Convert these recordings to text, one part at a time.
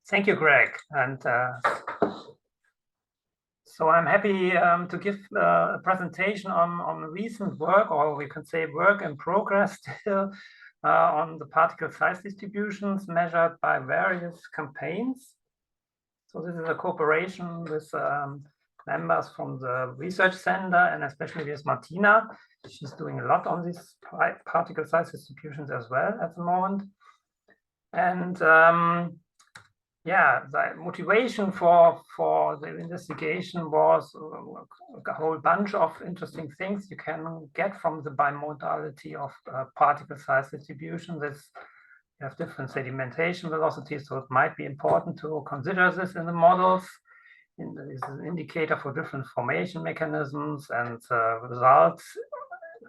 Thank you, Greg. And so I'm happy to give a presentation on recent work, or we can say work in progress still, on the particle size distributions measured by various campaigns. So this is a cooperation with members from the research center, and especially with Martina. She's doing a lot on these particle size distributions as well at the moment. And yeah, the motivation for the investigation was a whole bunch of interesting things you can get from the bimodality of particle size distribution. You have different sedimentation velocities, so it might be important to consider this in the models. This is an indicator for different formation mechanisms, and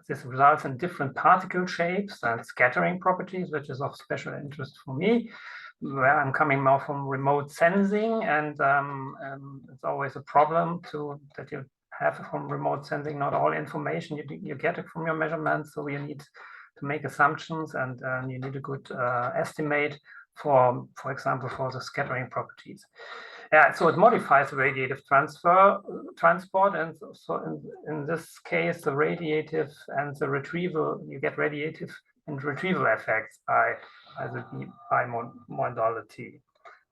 this results in different particle shapes and scattering properties, which is of special interest for me, where I'm coming more from remote sensing, and it's always a problem that you have from remote sensing. Not all information you get it from your measurements, so you need to make assumptions, and you need a good estimate for example, for the scattering properties. Yeah, so it modifies the radiative transport, and so in this case, the radiative and the retrieval, you get radiative and retrieval effects by the bimodality.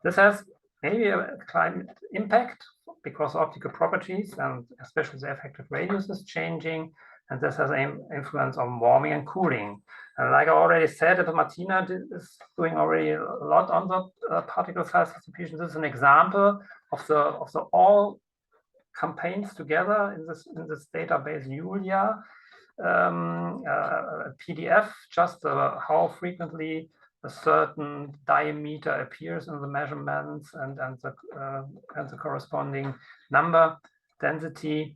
This has maybe a climate impact because optical properties and especially the effective radius is changing, and this has an influence on warming and cooling. And like I already said, Martina is doing already a lot on the particle size distribution. This is an example of the all campaigns together in this database Julia, a PDF, just how frequently a certain diameter appears in the measurements and the corresponding number density.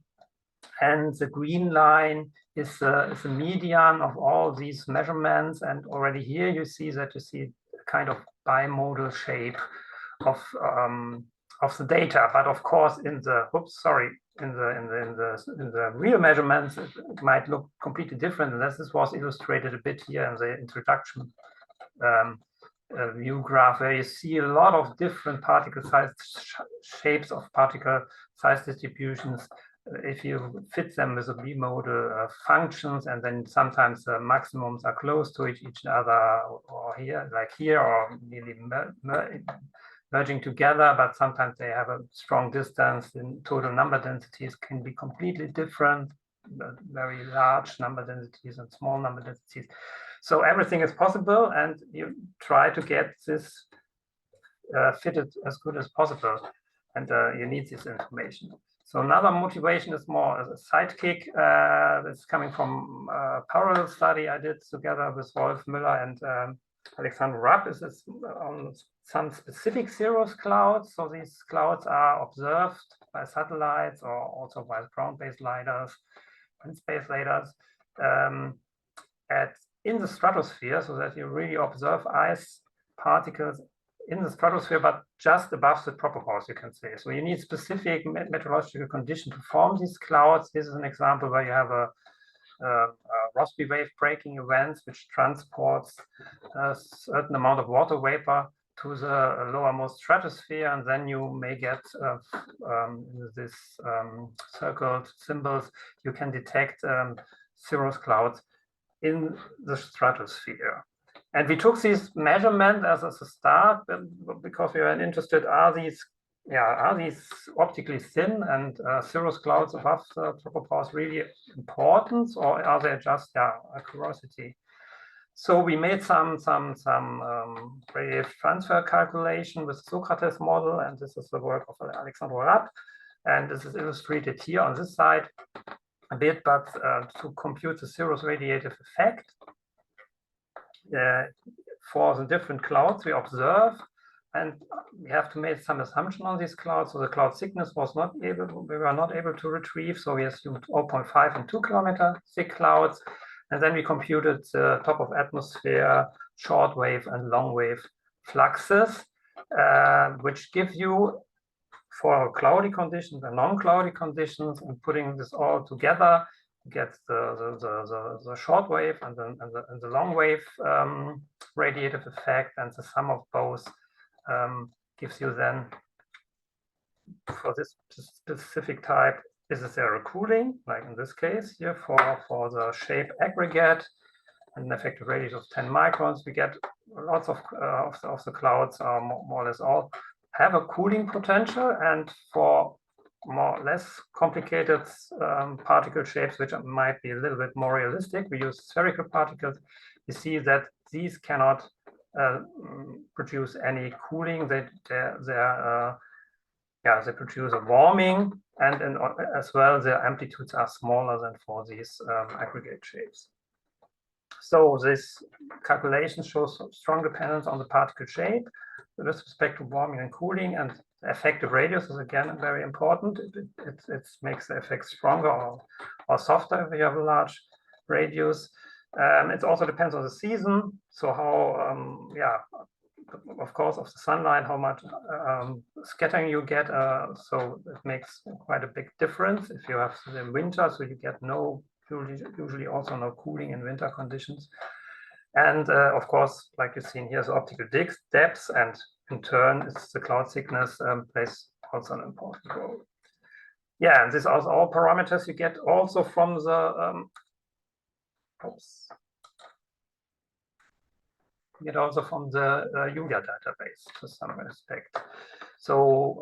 And the green line is a median of all these measurements. And already here you see a kind of bimodal shape of the data. But of course, in the real measurements, it might look completely different. And this was illustrated a bit here in the introduction view graph, where you see a lot of different particle size shapes of particle size distributions if you fit them with a bimodal functions, and then sometimes the maximums are close to each other, or here, like here, or nearly merging together, but sometimes they have a strong distance. In total number densities can be completely different, very large number densities and small number densities. So everything is possible, and you try to get this fitted as good as possible, and you need this information. So another motivation is more as a sidekick that's coming from a parallel study I did together with Wolf Müller and Alexander Rapp. Is on some specific cirrus clouds. So these clouds are observed by satellites or also by ground-based lidars and space radars in the stratosphere, so that you really observe ice particles in the stratosphere, but just above the tropopause, you can say. So you need specific meteorological conditions to form these clouds. This is an example where you have a Rossby wave breaking events, which transports a certain amount of water vapor to the lowermost stratosphere, and then you may get this circled symbols. You can detect cirrus clouds in the stratosphere. And we took this measurement as a start because we were interested, are these optically thin and cirrus clouds above the tropopause really important, or are they just a curiosity? So we made some radiative transfer calculation with Socrates model, and this is the work of Alexander Rapp, and this is illustrated here on this side a bit, but to compute the cirrus radiative effect for the different clouds we observe, and we have to make some assumption on these clouds. So the cloud thickness we were not able to retrieve, so we assumed 0.5 and 2 kilometer thick clouds, and then we computed the top of atmosphere, short wave and long wave fluxes, which give you, for cloudy conditions and non-cloudy conditions, and putting this all together, get the short wave and the long wave radiative effect, and the sum of both gives you then, for this specific type, is there a cooling, like in this case here for the shape aggregate, and an effective radius of 10 microns. We get lots of the clouds, more or less all, have a cooling potential, and for more or less complicated particle shapes, which might be a little bit more realistic, we use spherical particles. You see that these cannot produce any cooling. They produce a warming, and as well their amplitudes are smaller than for these aggregate shapes. So this calculation shows strong dependence on the particle shape with respect to warming and cooling, and the effective radius is again very important. It makes the effect stronger or softer if you have a large radius. It also depends on the season. So how, of course, of the sunlight, how much scattering you get. So it makes quite a big difference if you have the winter, so you get usually also no cooling in winter conditions. And of course, like you've seen here, the optical depth, and in turn, it's the cloud thickness plays also an important role. Yeah, and these are all parameters you get also from the Julia database to some respect. So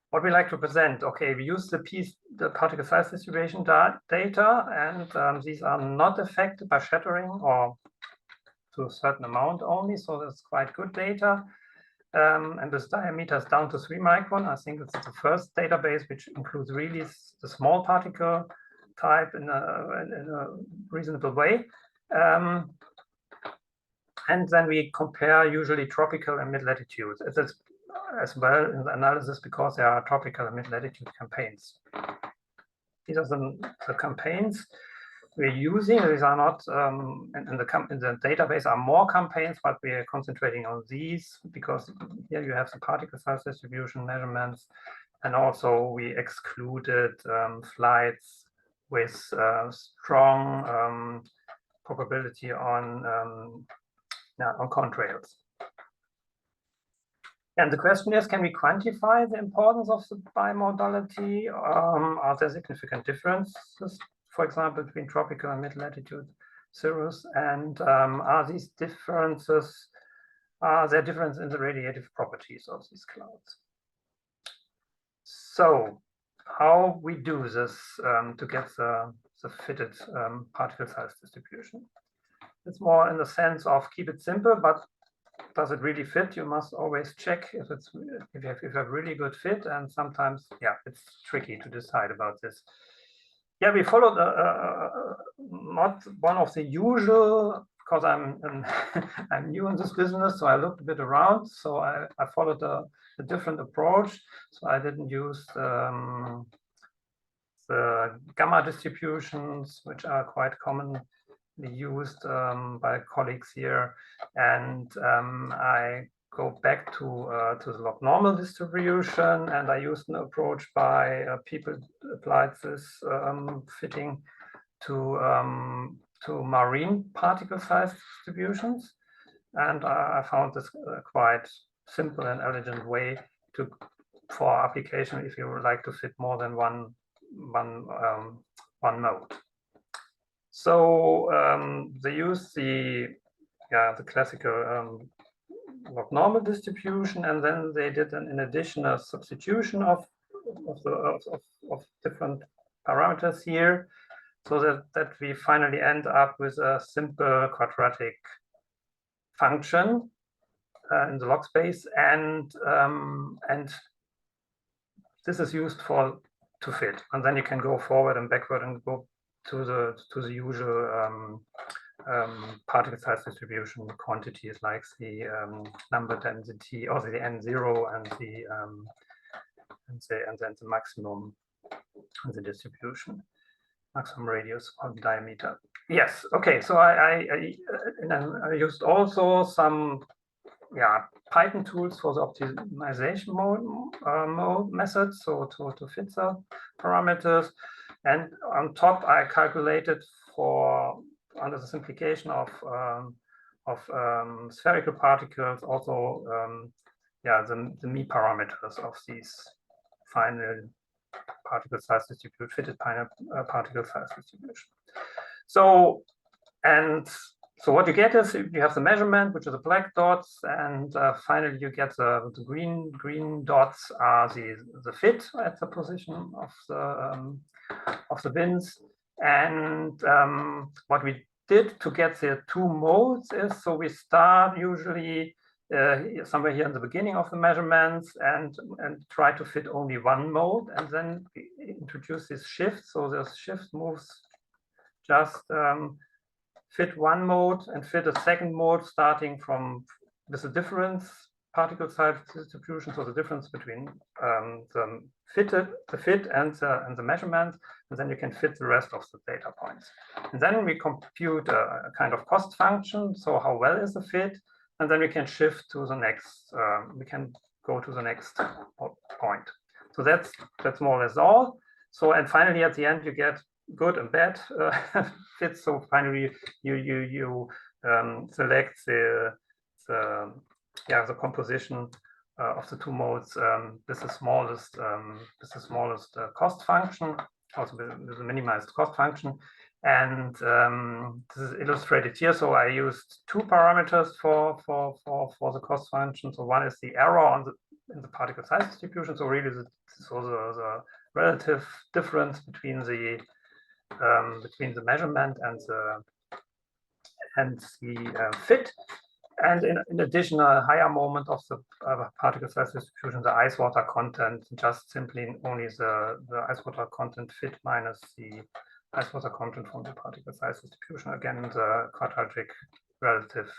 what we like to present, okay, we use the particle size distribution data, and these are not affected by shattering, or to a certain amount only, so that's quite good data. And this diameter is down to 3 micron. I think it's the first database which includes really the small particle type in a reasonable way. And then we compare usually tropical and mid-latitudes. It is as well in the analysis because there are tropical and mid-latitude campaigns. These are the campaigns we're using. These are not, in the database are more campaigns, but we are concentrating on these because here you have the particle size distribution measurements, and also we excluded flights with strong probability on contrails. And the question is, can we quantify the importance of the bimodality? Are there significant differences, for example, between tropical and mid-latitude cirrus? And are these differences, are there differences in the radiative properties of these clouds? So how we do this to get the fitted particle size distribution? It's more in the sense of keep it simple, but does it really fit? You must always check if you have really good fit, and sometimes, yeah, it's tricky to decide about this. Yeah, we followed not one of the usual, because I'm new in this business, so I looked a bit around. So I followed a different approach. So I didn't use the gamma distributions, which are quite commonly used by colleagues here, and I go back to the log normal distribution, and I used an approach by people applied this fitting to marine particle size distributions, and I found this quite simple and elegant way for application if you would like to fit more than one mode. So they use the classical log normal distribution, and then they did in addition a substitution of different parameters here, so that we finally end up with a simple quadratic function in the log space, and this is used to fit, and then you can go forward and backward and go to the usual particle size distribution quantities like the number density, or the n0, and then the maximum in the distribution, maximum radius or diameter. Yes, okay. So I used also some Python tools for the optimization mode method, so to fit the parameters. And on top, I calculated under the simplification of spherical particles, also yeah, the me parameters of these final particle size distribution, fitted particle size distribution. So, and so what you get is you have the measurement, which are the black dots, and finally you get the green dots are the fit at the position of the bins. And what we did to get the two modes is, so we start usually somewhere here in the beginning of the measurements and try to fit only one mode, and then introduce this shift. So this shift moves just fit one mode and fit a second mode, starting from with a difference particle size distribution, so the difference between the fit and the measurement, and then you can fit the rest of the data points. And then we compute a kind of cost function, so how well is the fit, and then we can shift to the next, we can go to the next point. So that's more or less all. So, and finally at the end you get good and bad fits. So finally you select the composition of the two modes with the smallest cost function, also with a minimized cost function. And this is illustrated here. So I used two parameters for the cost function. So one is the error in the particle size distribution. So really the relative difference between the measurement and the fit. And in addition, a higher moment of the particle size distribution, the ice water content, just simply only the ice water content fit minus the ice water content from the particle size distribution, again, the quadratic relative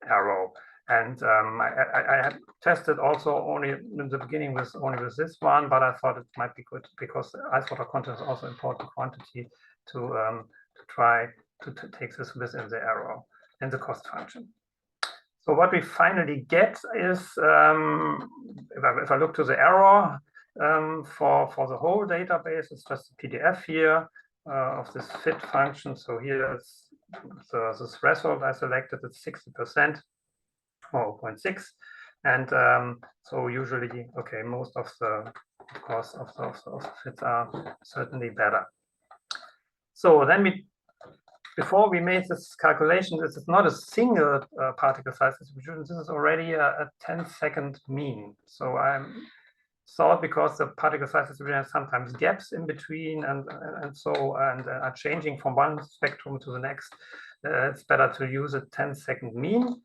arrow. And I had tested also only in the beginning with this one, but I thought it might be good because ice water content is also important quantity to try to take this within the arrow and the cost function. So what we finally get is, if I look to the error for the whole database, it's just a PDF here of this fit function. So here is the threshold I selected, it's 60%, or 0.6. And so usually, okay, most of the, of course, of the fits are certainly better. So then before we made this calculation, this is not a single particle size distribution. This is already a 10-second mean. So I thought, because the particle size distribution has sometimes gaps in between and are changing from one spectrum to the next, it's better to use a 10-second mean.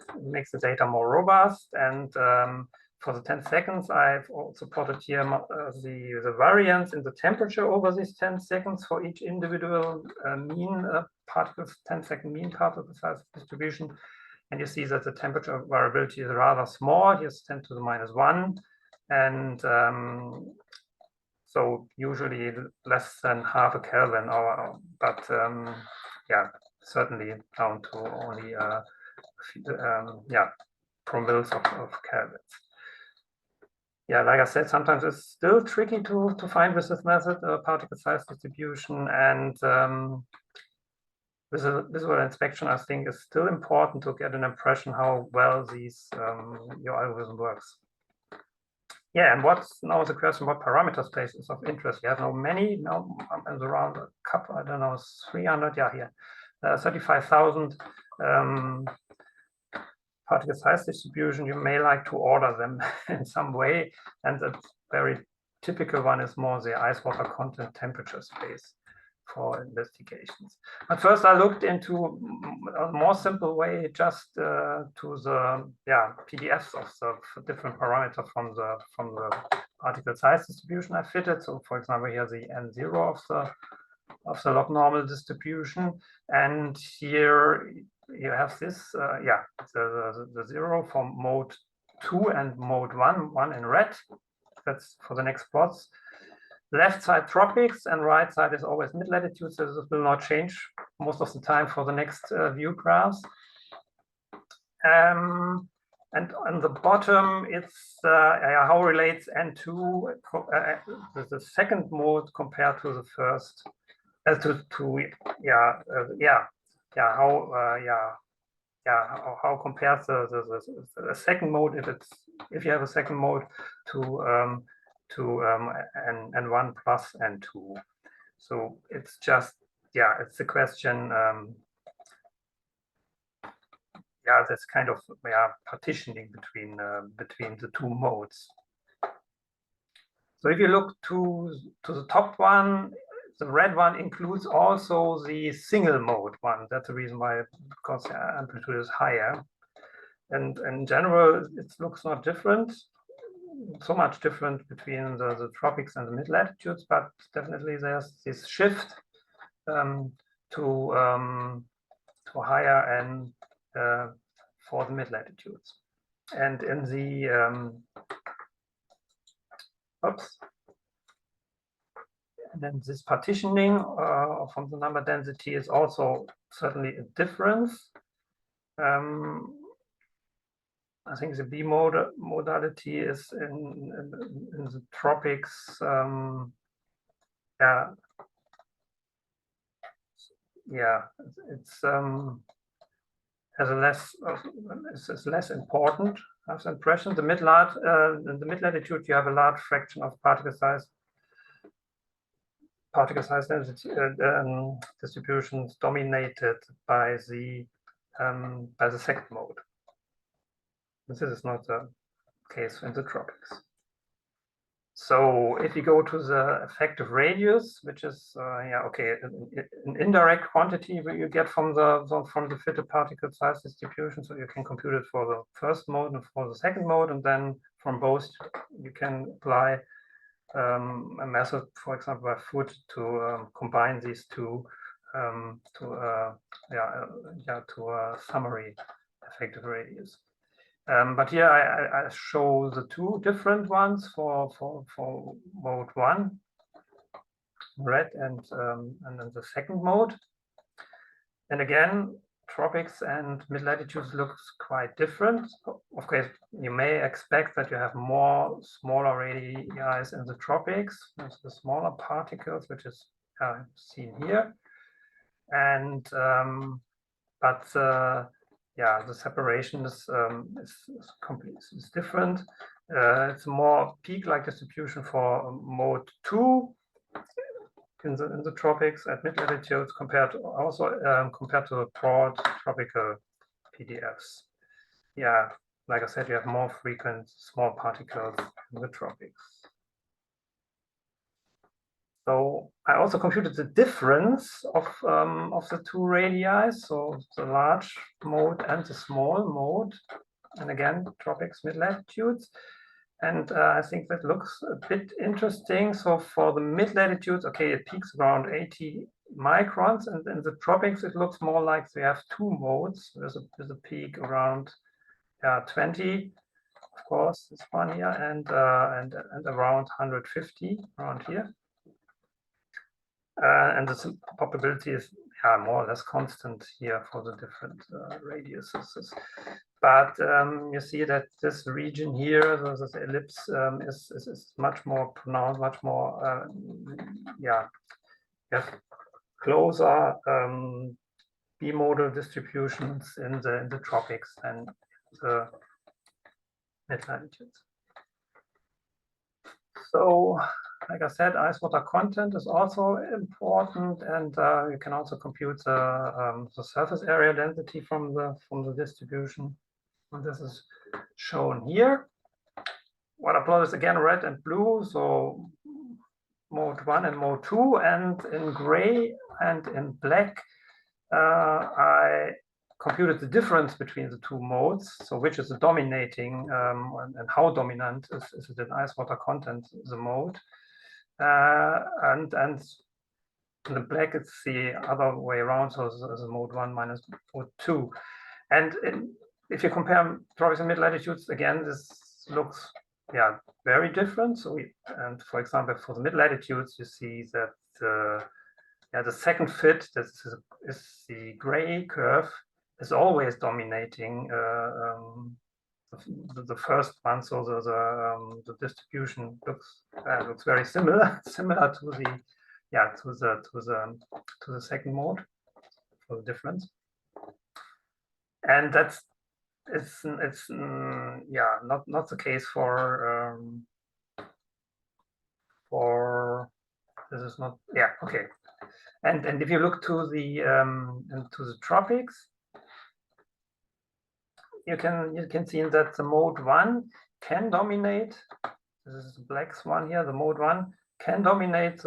It makes the data more robust. And for the 10 seconds, I've also plotted here the variance in the temperature over these 10 seconds for each individual mean particles, 10-second mean particle size distribution. And you see that the temperature variability is rather small. Here's 10 to the -1. And so usually less than half a Kelvin, but yeah, certainly down to only promilles of Kelvins. Yeah, like I said, sometimes it's still tricky to find with this method particle size distribution, and with a visual inspection, I think it's still important to get an impression how well your algorithm works. Yeah, and what's now the question? What parameter space is of interest? You have many now, around a couple, I don't know, 300. Yeah, here, 35,000. Particle size distribution, you may like to order them in some way, and the very typical one is more the ice water content temperature space for investigations. But first I looked into a more simple way, just to the PDFs of the different parameters from the particle size distribution I fitted. So for example, here the N0 of the log normal distribution, and here you have this, the 0 for mode 2 and mode 1 in red. That's for the next plots. Left side tropics and right side is always mid-latitude, so this will not change most of the time for the next view graphs. And on the bottom, it's how relates N2, the second mode compared to the first, how compares the second mode if you have a second mode to N1 plus N2. So it's just it's a question. That's kind of partitioning between the two modes. So if you look to the top one, the red one includes also the single mode one. That's the reason why, because the amplitude is higher. And in general, it looks not different, so much different between the tropics and the mid latitudes, but definitely there's this shift to higher N for the mid latitudes. And in the and then this partitioning from the number density is also certainly a difference. I think the bimodality is in the tropics. It's has a less it's less important. I have the impression in the mid latitude you have a large fraction of particle size density distributions dominated by the second mode. This is not the case in the tropics. So if you go to the effective radius, which is an indirect quantity that you get from the fitted particle size distribution, so you can compute it for the first mode and for the second mode, and then from both you can apply a method, for example, by Foot to combine these two to a summary effective radius. But here I show the two different ones for mode 1, red, and then the second mode. And again, tropics and mid latitudes looks quite different. Of course, you may expect that you have more smaller radii in the tropics, there's the smaller particles, which is seen here, and the separation is different. It's more peak-like distribution for mode 2 in the tropics at mid latitudes compared to the broad tropical PDFs. Like I said, you have more frequent small particles in the tropics. So I also computed the difference of the two radii, so the large mode and the small mode, and again, tropics, mid latitudes. And I think that looks a bit interesting. So for the mid latitudes, okay, it peaks around 80 microns, and in the tropics, it looks more like we have two modes. There's a peak around 20, of course, this one here, and around 150 around here. And the probability is more or less constant here for the different radiuses. But you see that this region here, this ellipse, is much more pronounced, much more, closer bimodal distributions in the tropics than the mid latitudes. So, like I said, ice water content is also important, and you can also compute the surface area density from the distribution. And this is shown here. Water plot is again red and blue, so mode 1 and mode 2, and in gray and in black, I computed the difference between the two modes, so which is the dominating and how dominant is it in ice water content, the mode. And in the black, it's the other way around, so it's mode 1 minus mode 2. And if you compare tropics and mid latitudes, again, this looks very different. So and for example, for the mid latitudes, you see that the second fit, this is the gray curve, is always dominating the first one. So the distribution looks very similar to the second mode for the difference. And that's it's yeah, not the case for this is not, yeah, okay. And if you look to the tropics, you can see that the mode 1 can dominate. This is the black one here. The mode 1 can dominate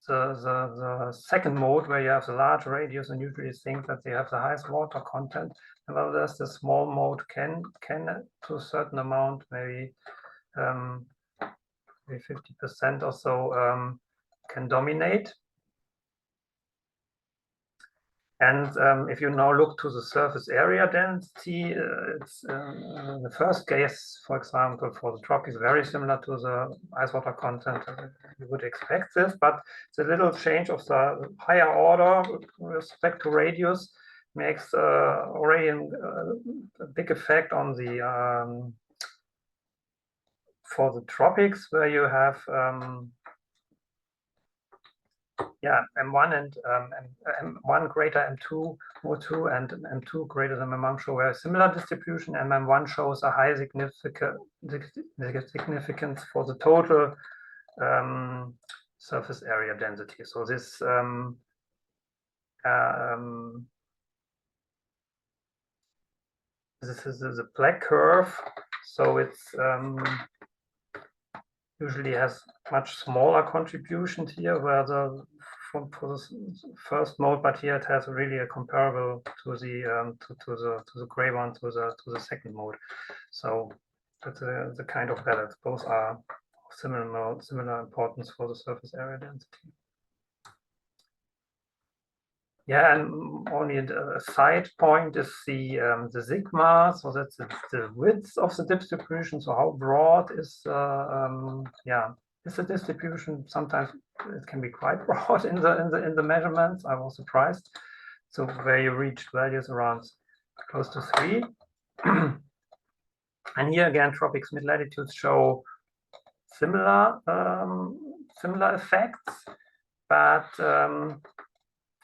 the second mode, where you have the large radius and usually think that they have the highest water content. And while there's the small mode can to a certain amount, maybe 50% or so, can dominate. And if you now look to the surface area density, it's the first case, for example, for the tropics, very similar to the ice water content. You would expect this, but the little change of the higher order with respect to radius makes already a big effect on the for the tropics, where you have yeah, M1 and M1 greater M2 O2 and M2 greater than M1 show a similar distribution, and M1 shows a high significance for the total surface area density. So this this is the black curve. So it's usually has much smaller contributions here, where for the first mode, but here it has really a comparable to the to the gray one, to the second mode. So that's the kind of balance. Both are similar importance for the surface area density. Yeah, and only a side point is the sigma. So that's the width of the distribution. So how broad is yeah, is the distribution? Sometimes it can be quite broad in the measurements. I was surprised. So where you reach values around close to 3. And here again, tropics mid latitudes show similar similar effects, but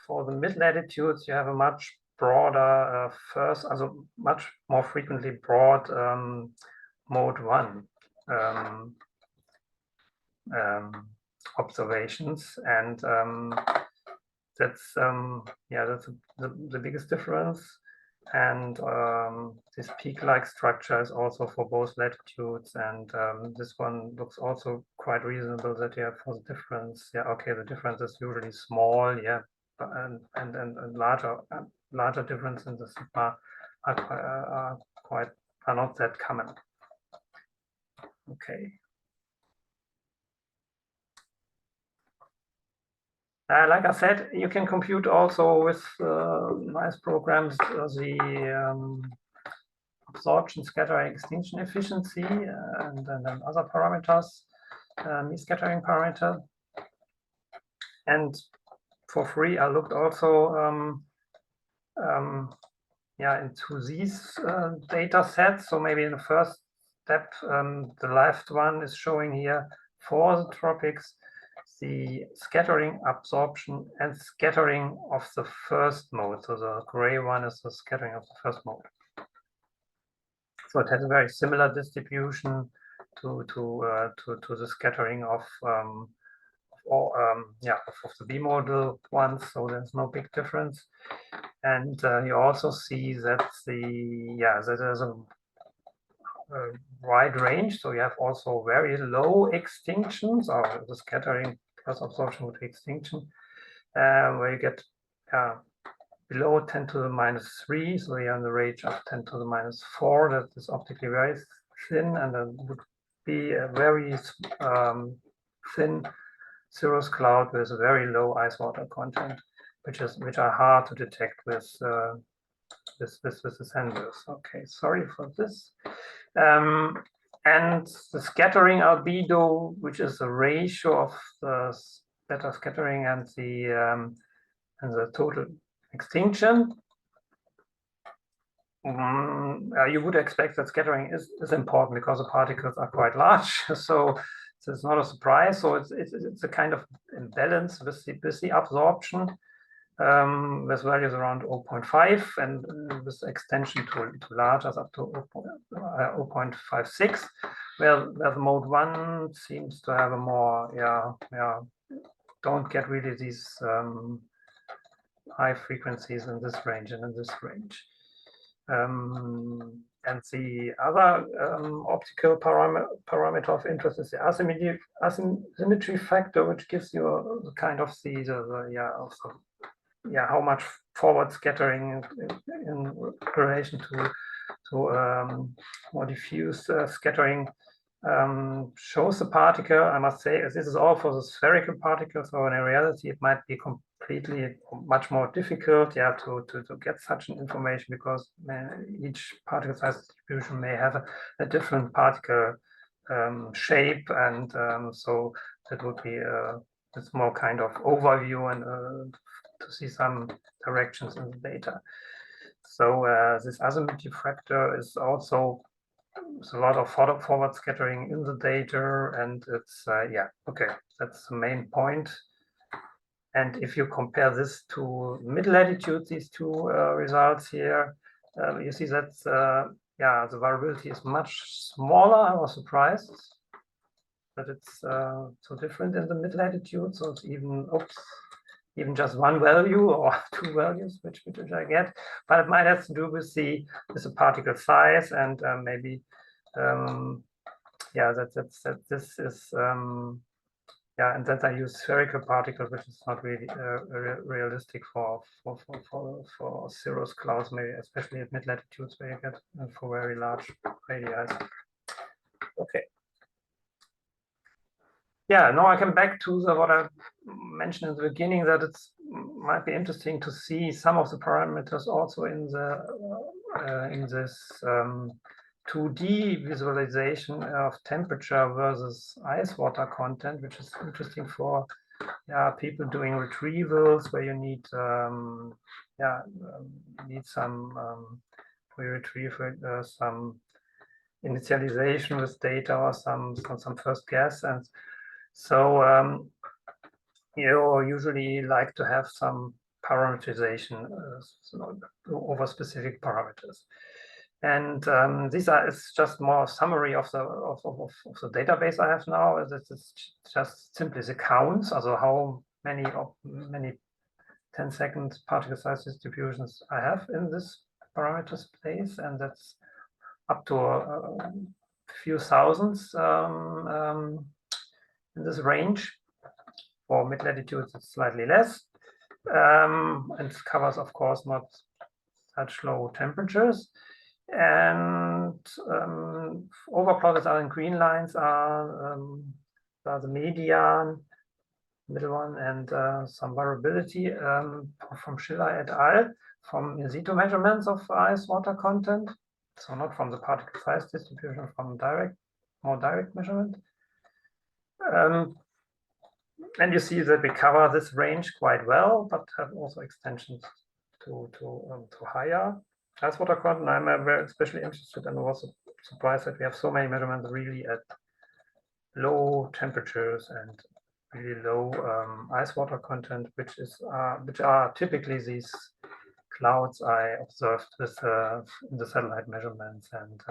for the mid latitudes, you have a much broader also much more frequently broad mode 1 observations, and that's yeah, that's the biggest difference. And this peak-like structure is also for both latitudes, and this one looks also quite reasonable that you have for the difference. Yeah, okay, the difference is usually small, yeah, and larger difference in the sigma are not that common. Okay. Like I said, you can compute also with nice programs the absorption, scattering, extinction efficiency, and then other parameters, scattering parameter. And for free, I looked also yeah, into these data sets. So maybe in the first step, the left one is showing here for the tropics the scattering, absorption, and scattering of the first mode. So the gray one is the scattering of the first mode. So it has a very similar distribution to the scattering of yeah, of the bimodal ones. So there's no big difference. And you also see that that there's a wide range. So you have also very low extinctions, or the scattering plus absorption with extinction, where you get below 10 to the minus 3. So you're in the range of 10 to the minus 4. That is optically very thin, and then would be a very thin cirrus cloud with a very low ice water content, which are hard to detect with the sensors. Okay, sorry for this. And the scattering albedo, which is a ratio of the beta scattering and the total extinction. You would expect that scattering is important because the particles are quite large, so it's not a surprise. So it's a kind of imbalance with the absorption. with values around 0.5 and with extension to larger up to 0.56, where the mode 1 seems to have a more, don't get really these high frequencies in this range and in this range. And the other optical parameter of interest is the asymmetry factor, which gives you the kind of how much forward scattering in relation to more diffuse scattering shows the particle. I must say, this is all for the spherical particles, so in reality it might be completely much more difficult to get such an information, because each particle size distribution may have a different particle shape, and so that would be it's more kind of overview and to see some directions in the data. So this asymmetry factor is also a lot of forward scattering in the data, and it's that's the main point. And if you compare this to mid-latitude, these two results here, you see that the variability is much smaller. I was surprised that it's so different in the mid-latitude. So it's even just one value or two values, which I get, but it might have to do with the particle size, and maybe that this is and that I use spherical particles, which is not really realistic for cirrus clouds, maybe especially at mid latitudes where you get for very large radii. Okay. Yeah, now I come back to what I mentioned in the beginning, that it might be interesting to see some of the parameters also in this 2D visualization of temperature versus ice water content, which is interesting for people doing retrievals where you need some for your retrieval some initialization with data or some first guess. And so you usually like to have some parameterization over specific parameters. And it's just more summary of the database I have now. It's just simply the counts, also how many 10-second particle size distributions I have in this parameter space, and that's up to a few thousands in this range. For mid latitudes, it's slightly less, and it covers, of course, not such low temperatures. And overplotted are in green lines are the median, middle one, and some variability from Schiller et al. From in situ measurements of ice water content, so not from the particle size distribution, from more direct measurement. And you see that we cover this range quite well, but have also extensions to higher ice water content. I'm very especially interested and also surprised that we have so many measurements really at low temperatures and really low ice water content, which are typically these clouds I observed with in the satellite measurements and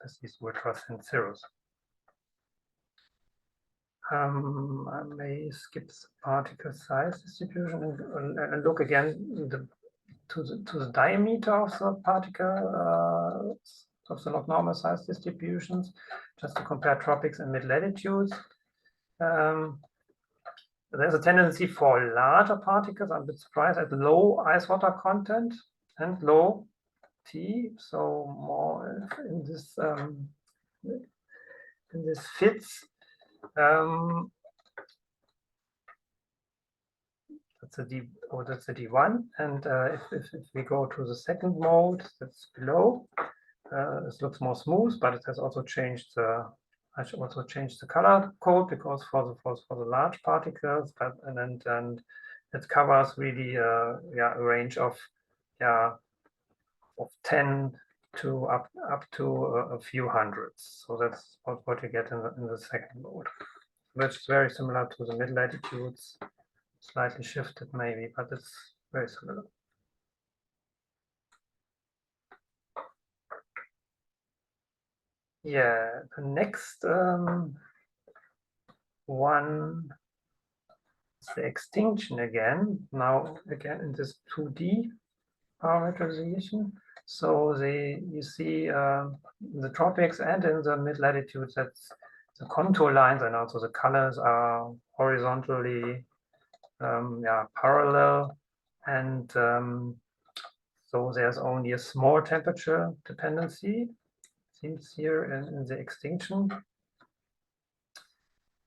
with these ultra-thin cirrus. I may skip the particle size distribution and look again to the diameter of the particle of the log normal size distributions, just to compare tropics and mid latitudes. There's a tendency for larger particles. I'm a bit surprised at low ice water content and low T. So more in this fits. That's a D1, and if we go to the second mode, that's below. This looks more smooth, but it has also changed I should also change the color code, because for the large particles, and it covers really a range of 10 to up to a few hundreds. So that's what you get in the second mode, which is very similar to the mid latitudes. slightly shifted maybe, but it's very similar. Yeah, the next one is the extinction again. Now again in this 2D parameterization. So you see in the tropics and in the mid latitudes, that's the contour lines, and also the colors are horizontally parallel, and so there's only a small temperature dependency, seems here in the extinction.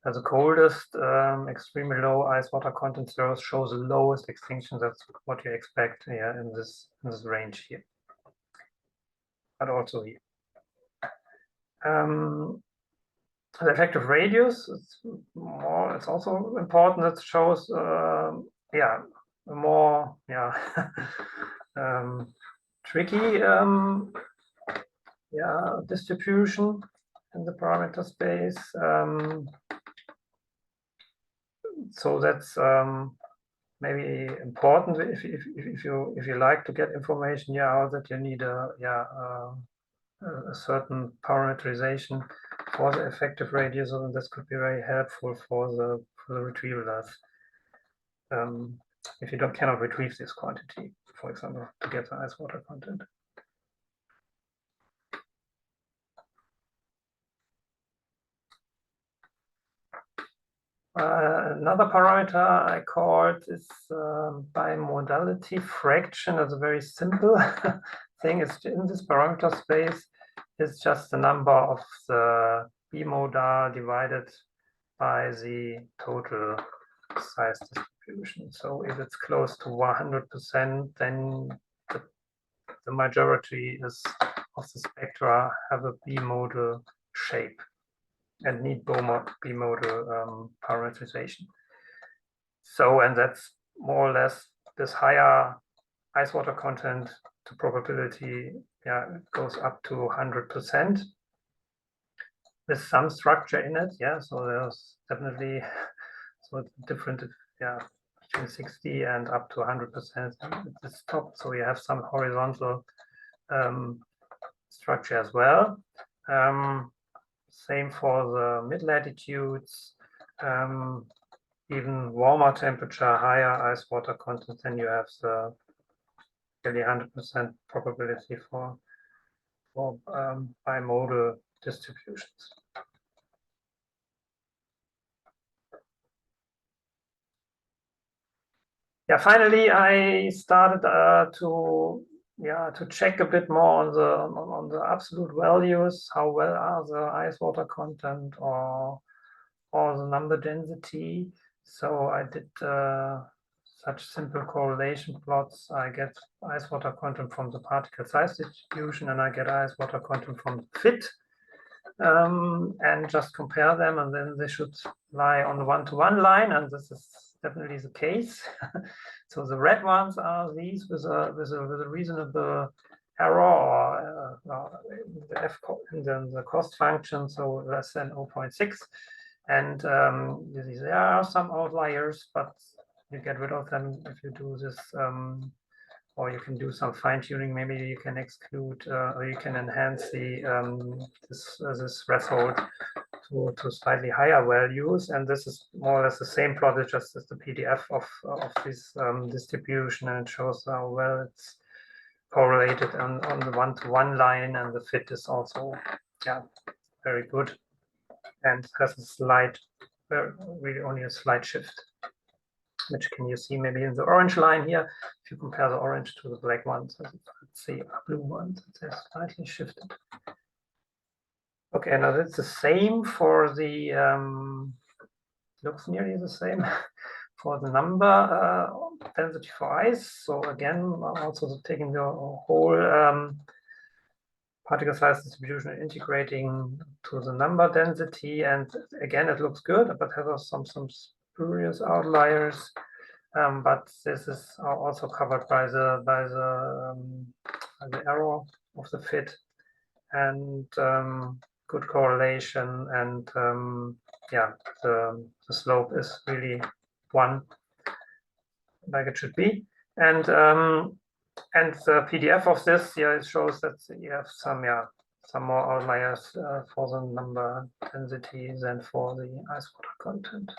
The coldest, extremely low ice water content cirrus shows the lowest extinction. That's what you expect here in this range here, but also here. The effective radius, it's also important. It shows a more tricky distribution in the parameter space. So that's maybe important if you like to get information out that you need a certain parameterization for the effective radius, and this could be very helpful for the retrievals. If you cannot retrieve this quantity, for example, to get the ice water content. Another parameter I called is bimodality fraction. It's a very simple thing. It's in this parameter space. It's just the number of the bimodal divided by the total size distribution. So if it's close to 100%, then the majority of the spectra have a bimodal shape and need bimodal parameterization. So, and that's more or less this higher ice water content to probability goes up to 100% with some structure in it. So there's definitely it's different between 60 and up to 100% at this top. So you have some horizontal structure as well. Same for the mid latitudes. Even warmer temperature, higher ice water content, then you have the nearly 100% probability for bimodal distributions. Finally, I started to check a bit more on the absolute values. How well are the ice water content or the number density? So I did such simple correlation plots. I get ice water content from the particle size distribution, and I get ice water content from the fit, and just compare them, and then they should lie on the one-to-one line, and this is definitely the case. So the red ones are these with a reasonable error, or the F and then the cost function, so less than 0.6. And there are some outliers, but you get rid of them if you do this, or you can do some fine tuning. Maybe you can exclude or you can enhance the this threshold to slightly higher values. And this is more or less the same plot, it's just as the PDF of this distribution, and it shows how well it's correlated on the one-to-one line, and the fit is also very good, and has a slight, really only a slight shift, which can you see maybe in the orange line here. If you compare the orange to the black ones, let's see, blue ones, it's slightly shifted. Okay, now that's the same for the, looks nearly the same for the number density for ice. So again, also taking the whole particle size distribution and integrating to the number density, and again it looks good, but has some spurious outliers. But this is also covered by the error of the fit, and good correlation, and the slope is really 1. like it should be. And the PDF of this here, it shows that you have some more outliers for the number densities and for the ice water content.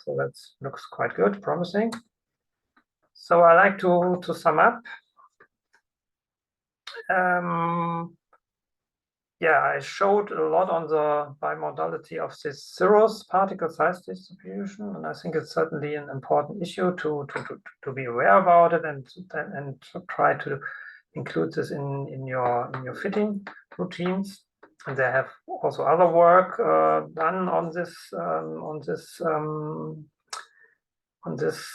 So that looks quite good, promising. So I like to sum up. I showed a lot on the bimodality of this cirrus particle size distribution, and I think it's certainly an important issue to be aware about it and to try to include this in your fitting routines. And they have also other work done on this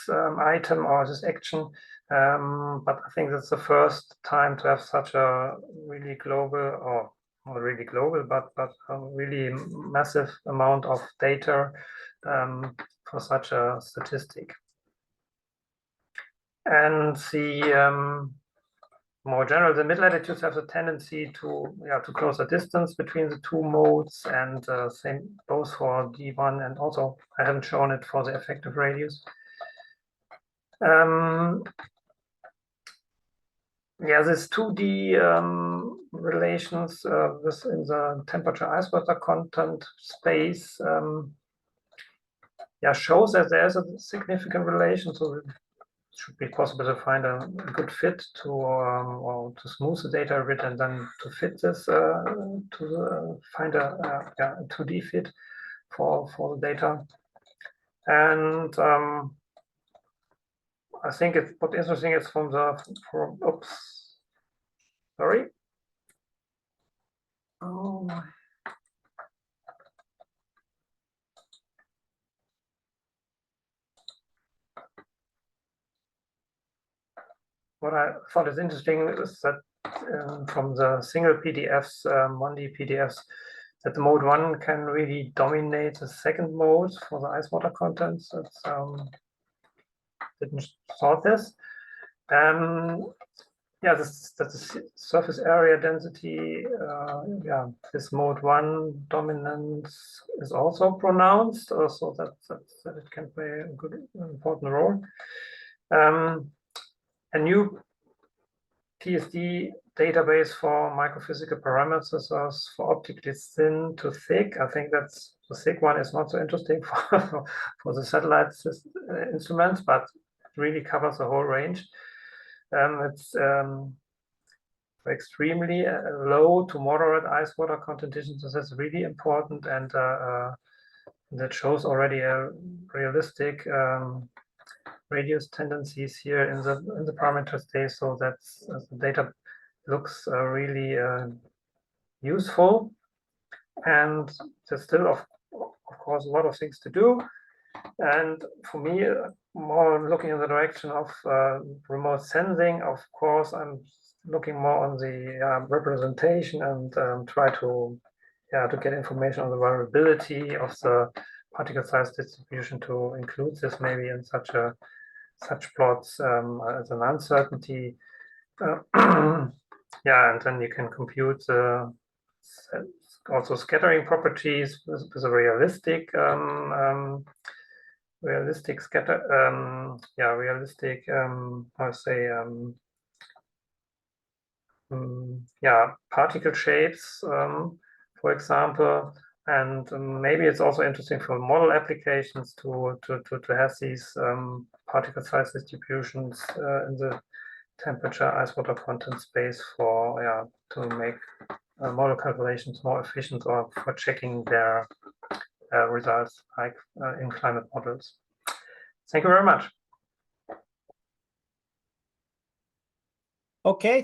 item or this action. But I think that's the first time to have such a really global, or not really global, but a really massive amount of data for such a statistic. And the more general, the mid-latitudes have the tendency to close the distance between the two modes, and same both for D1 and also I haven't shown it for the effective radius. This 2D relations within the temperature ice water content space shows that there's a significant relation. So it should be possible to find a good fit or to smooth the data a bit and then to fit this find a 2D fit for the data. And I think what's interesting is what I thought is interesting is that from the single PDFs, 1D PDFs, that the mode 1 can really dominate the second mode for the ice water contents. It's didn't thought this. That's the surface area density. This mode 1 dominance is also pronounced, so that it can play a good, important role. A new PSD database for microphysical parameters for optically thin to thick. I think that's the thick one is not so interesting for the satellite instruments, but it really covers the whole range. It's extremely low to moderate ice water content conditions. So that's really important, and that shows already a realistic radius tendencies here in the parameter space. So that's the data looks really useful, and there's still of course a lot of things to do. And for me, more looking in the direction of remote sensing. Of course, I'm looking more on the representation and try to get information on the variability of the particle size distribution to include this maybe in such plots as an uncertainty. And then you can compute also scattering properties with a realistic scatter, particle shapes, for example. And maybe it's also interesting for model applications to have these particle size distributions in the temperature ice water content space for to make model calculations more efficient, or for checking their results, like in climate models. Thank you very much. Okay.